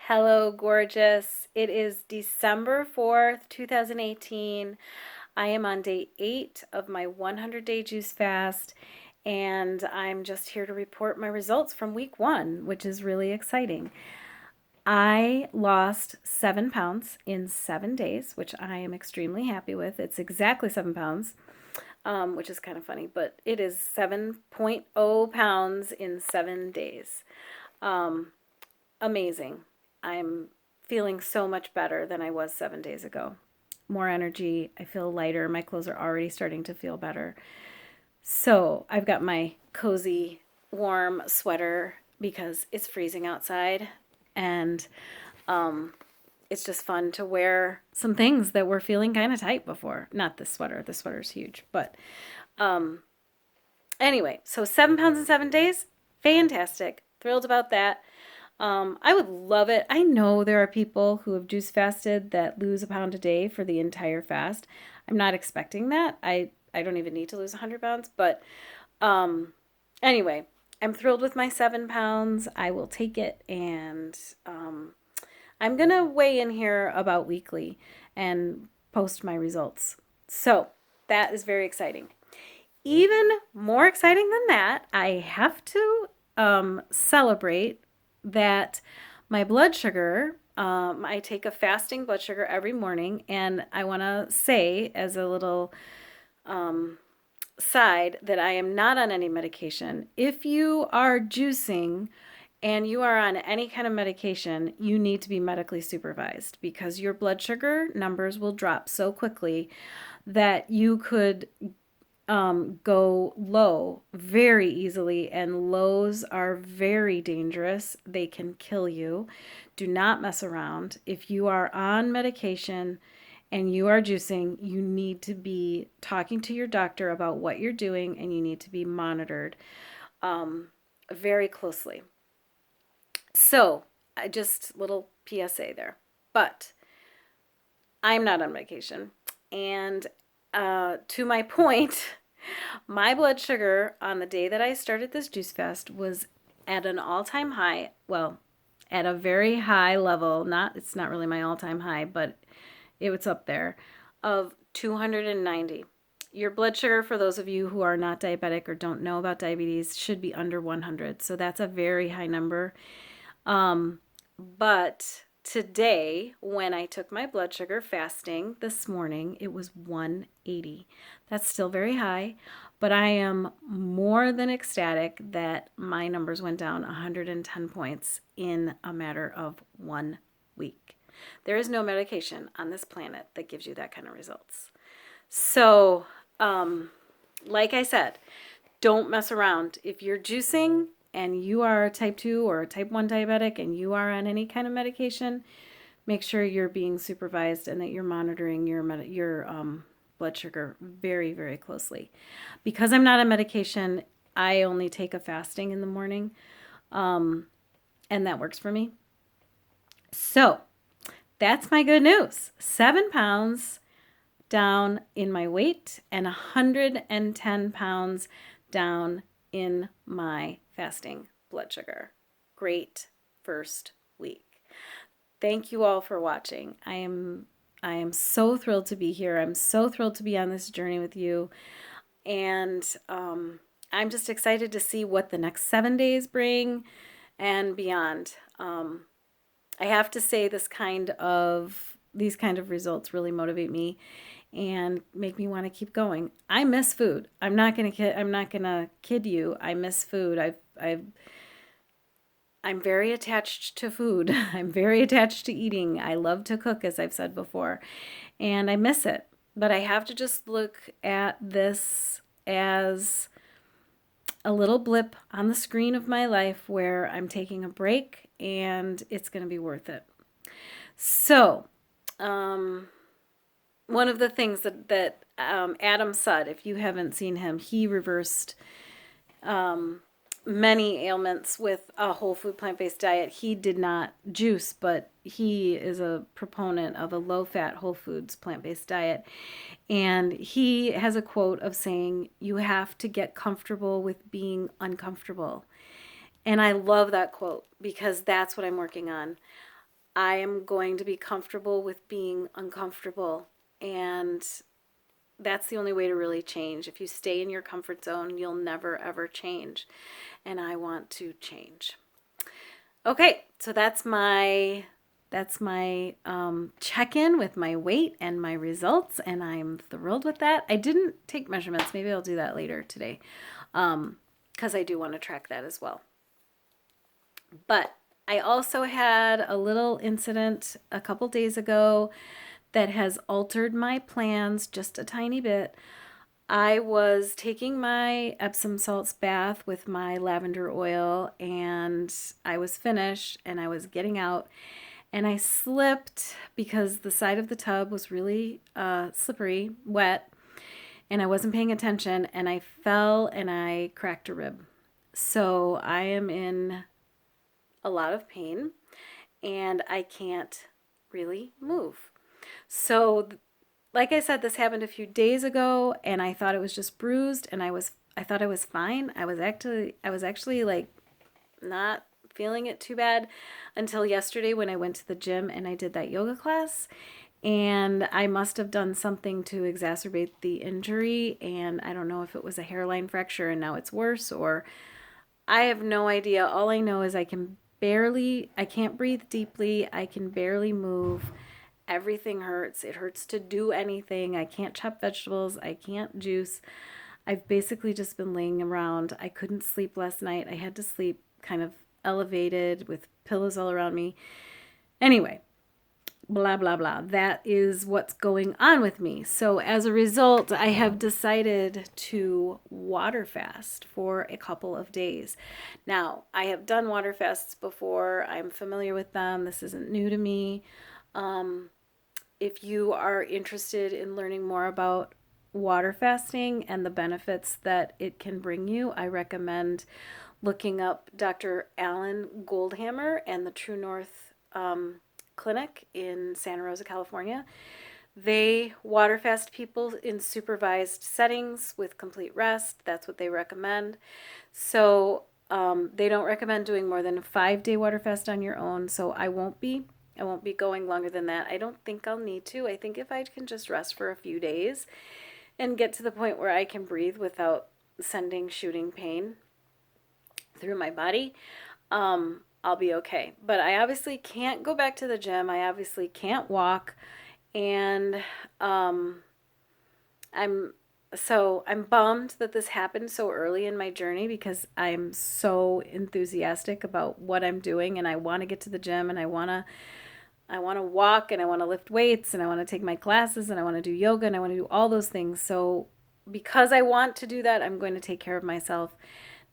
Hello, gorgeous. It is December 4th, 2018. I am on day 8 of my 100-day juice fast, and I'm just here to report my results from week 1, which is really exciting. I lost 7 pounds in 7 days, which I am extremely happy with. It's exactly 7 pounds, which is kind of funny, but it is 7.0 pounds in 7 days. Um, Amazing. I'm feeling so much better than I was 7 days ago. More energy. I feel lighter. My clothes are already starting to feel better. So I've got my cozy, warm sweater because it's freezing outside. And it's just fun to wear some things that were feeling kind of tight before. Not this sweater. This sweater's huge. But anyway, so 7 pounds in 7 days. Fantastic. Thrilled about that. I would love it. I know there are people who have juice fasted that lose a pound a day for the entire fast. I'm not expecting that. I don't even need to lose 100 pounds. But anyway, I'm thrilled with my 7 pounds. I will take it. And I'm going to weigh in here about weekly and post my results. So that is very exciting. Even more exciting than that, I have to celebrate that my blood sugar, I take a fasting blood sugar every morning, and I want to say as a little side that I am not on any medication. If you are juicing and you are on any kind of medication, you need to be medically supervised because your blood sugar numbers will drop so quickly that you could go low very easily, and lows are very dangerous. They can kill you. Do not mess around. If you are on medication and you are juicing, you need to be talking to your doctor about what you're doing, and you need to be monitored very closely. So, I just little PSA there. But I'm not on medication. And to my point, my blood sugar on the day that I started this juice fast was at an all-time high. Well, at a very high level. It's not really my all-time high, but it was up there of 290. Your blood sugar, for those of you who are not diabetic or don't know about diabetes, should be under 100. So that's a very high number. But today, when I took my blood sugar fasting this morning, it was 180. That's still very high, but I am more than ecstatic that my numbers went down 110 points in a matter of 1 week. There is no medication on this planet that gives you that kind of results. So, like I said, don't mess around. If you're juicing and you are a type 2 or a type 1 diabetic and you are on any kind of medication, make sure you're being supervised and that you're monitoring your blood sugar very, very closely. Because I'm not on medication, I only take a fasting in the morning, and that works for me. So that's my good news. 7 pounds down in my weight and 110 pounds down in my fasting blood sugar. Great first week. Thank you all for watching. I am so thrilled to be here. I'm so thrilled to be on this journey with you. And I'm just excited to see what the next 7 days bring and beyond. I have to say these kind of results really motivate me and make me want to keep going. I miss food. I'm not gonna kid you. I miss food. I'm very attached to food. I'm very attached to eating. I love to cook, as I've said before, and I miss it. But I have to just look at this as a little blip on the screen of my life where I'm taking a break, and it's going to be worth it. So, one of the things that Adam Sudd, if you haven't seen him, he reversed many ailments with a whole food plant-based diet. He did not juice, but he is a proponent of a low-fat whole foods plant-based diet. And he has a quote of saying, "You have to get comfortable with being uncomfortable." And I love that quote because that's what I'm working on. I am going to be comfortable with being uncomfortable. And that's the only way to really change. If you stay in your comfort zone, you'll never ever change. And I want to change. Okay, so that's my check-in with my weight and my results, and I'm thrilled with that. I didn't take measurements. Maybe I'll do that later today, because I do want to track that as well. But I also had a little incident a couple days ago that has altered my plans just a tiny bit. I was taking my Epsom salts bath with my lavender oil, and I was finished and I was getting out, and I slipped because the side of the tub was really slippery, wet, and I wasn't paying attention, and I fell and I cracked a rib. So I am in a lot of pain and I can't really move. So like I said, this happened a few days ago and I thought it was just bruised, and I thought I was fine. I was actually like not feeling it too bad until yesterday when I went to the gym and I did that yoga class, and I must have done something to exacerbate the injury, and I don't know if it was a hairline fracture and now it's worse, or I have no idea. All I know is I can't breathe deeply. I can barely move. Everything hurts. It hurts to do anything. I can't chop vegetables. I can't juice. I've basically just been laying around. I couldn't sleep last night. I had to sleep kind of elevated with pillows all around me. Anyway, blah, blah, blah. That is what's going on with me. So as a result, I have decided to water fast for a couple of days. Now, I have done water fasts before. I'm familiar with them. This isn't new to me. If you are interested in learning more about water fasting and the benefits that it can bring you, I recommend looking up Dr. Alan Goldhammer and the True North Clinic in Santa Rosa, California. They water fast people in supervised settings with complete rest. That's what they recommend. So they don't recommend doing more than a 5-day water fast on your own. So I won't be going longer than that. I don't think I'll need to. I think if I can just rest for a few days and get to the point where I can breathe without sending shooting pain through my body, I'll be okay. But I obviously can't go back to the gym. I obviously can't walk. And I'm bummed that this happened so early in my journey, because I'm so enthusiastic about what I'm doing, and I want to get to the gym, and I want to walk, and I want to lift weights, and I want to take my classes, and I want to do yoga, and I want to do all those things. So because I want to do that, I'm going to take care of myself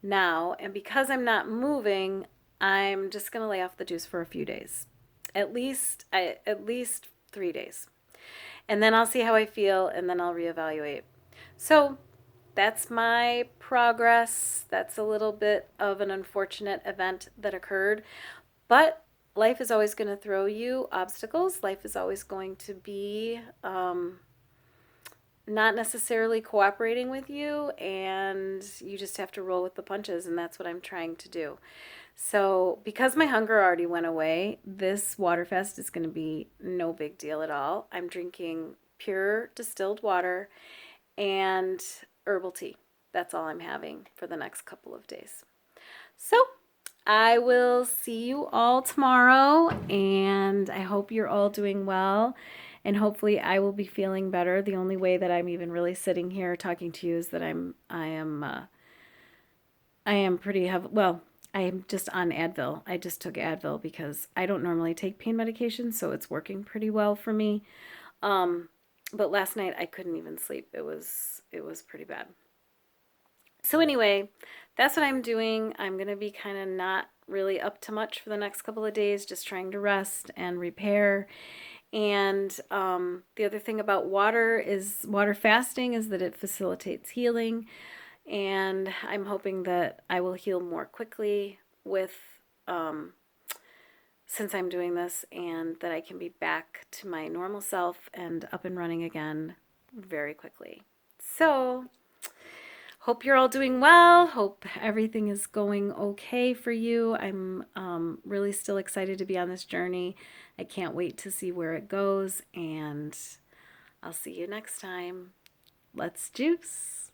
now. And because I'm not moving, I'm just going to lay off the juice for a few days. At least 3 days. And then I'll see how I feel, and then I'll reevaluate. So that's my progress. That's a little bit of an unfortunate event that occurred. But life is always going to throw you obstacles. Life is always going to be not necessarily cooperating with you, and you just have to roll with the punches, and that's what I'm trying to do. So because my hunger already went away, this water fast is going to be no big deal at all. I'm drinking pure distilled water and herbal tea. That's all I'm having for the next couple of days. So I will see you all tomorrow, and I hope you're all doing well, and hopefully I will be feeling better. The only way that I'm even really sitting here talking to you is that I am pretty heavy. Well, I am just on Advil. I just took Advil because I don't normally take pain medication, so it's working pretty well for me. But last night I couldn't even sleep. It was pretty bad. So anyway, that's what I'm doing. I'm going to be kind of not really up to much for the next couple of days, just trying to rest and repair. And the other thing about water fasting is that it facilitates healing. And I'm hoping that I will heal more quickly with since I'm doing this, and that I can be back to my normal self and up and running again very quickly. So hope you're all doing well. Hope everything is going okay for you. I'm really still excited to be on this journey. I can't wait to see where it goes, and I'll see you next time. Let's juice.